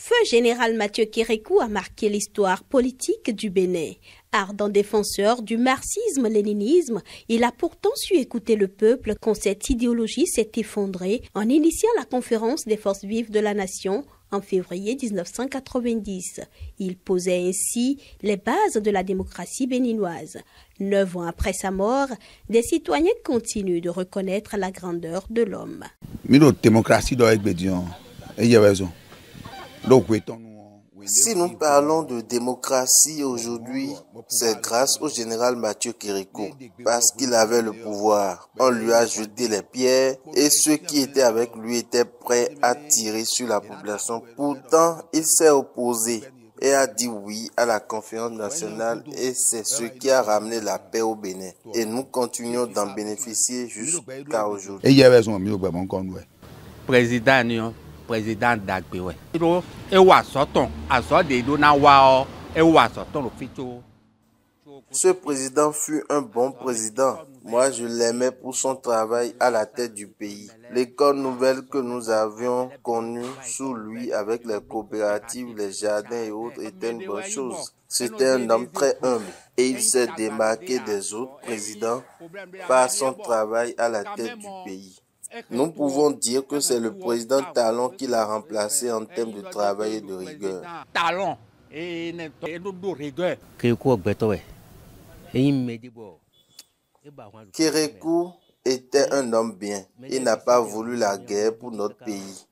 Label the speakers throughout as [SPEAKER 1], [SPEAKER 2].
[SPEAKER 1] Feu général Mathieu Kérékou a marqué l'histoire politique du Bénin. Ardent défenseur du marxisme-léninisme, il a pourtant su écouter le peuple quand cette idéologie s'est effondrée en initiant la conférence des forces vives de la nation en février 1990. Il posait ainsi les bases de la démocratie béninoise. 9 ans après sa mort, des citoyens continuent de reconnaître la grandeur de l'homme.
[SPEAKER 2] Si nous parlons de démocratie aujourd'hui, c'est grâce au général Mathieu Kérékou, parce qu'il avait le pouvoir. On lui a jeté les pierres et ceux qui étaient avec lui étaient prêts à tirer sur la population. Pourtant, il s'est opposé et a dit oui à la conférence nationale et c'est ce qui a ramené la paix au Bénin. Et nous continuons d'en bénéficier jusqu'à aujourd'hui.
[SPEAKER 3] Président d'Agbewe.
[SPEAKER 2] Ce président fut un bon président. Moi, je l'aimais pour son travail à la tête du pays. L'école nouvelle que nous avions connue sous lui avec les coopératives, les jardins et autres était une bonne chose. C'était un homme très humble et il s'est démarqué des autres présidents par son travail à la tête du pays. Nous pouvons dire que c'est le président Talon qui l'a remplacé en termes de travail et de rigueur. Kérékou était un homme bien. Il n'a pas voulu la guerre pour notre pays.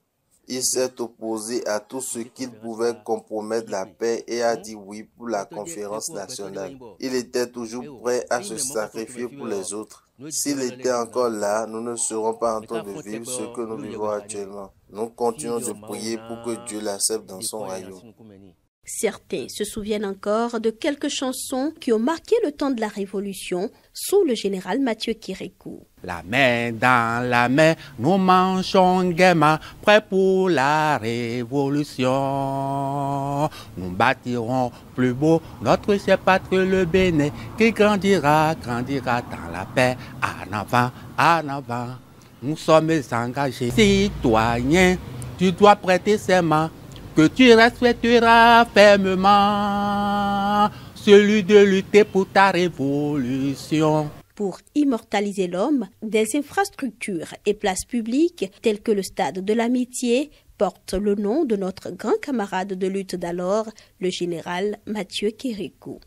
[SPEAKER 2] Il s'est opposé à tout ce qui pouvait compromettre la paix et a dit oui pour la conférence nationale. Il était toujours prêt à se sacrifier pour les autres. S'il était encore là, nous ne serons pas en train de vivre ce que nous vivons actuellement. Nous continuons de prier pour que Dieu l'accepte dans son royaume.
[SPEAKER 1] Certains se souviennent encore de quelques chansons qui ont marqué le temps de la Révolution sous le général Mathieu Kérékou.
[SPEAKER 3] La main dans la main, nous marchons gaiement, prêts pour la Révolution. Nous bâtirons plus beau notre cher patrie le Bénin, qui grandira, grandira dans la paix. En avant, en avant, nous sommes engagés. Citoyens, tu dois prêter serment, que tu respecteras fermement celui de lutter pour ta révolution.
[SPEAKER 1] Pour immortaliser l'homme, des infrastructures et places publiques telles que le stade de l'Amitié portent le nom de notre grand camarade de lutte d'alors, le général Mathieu Kérékou.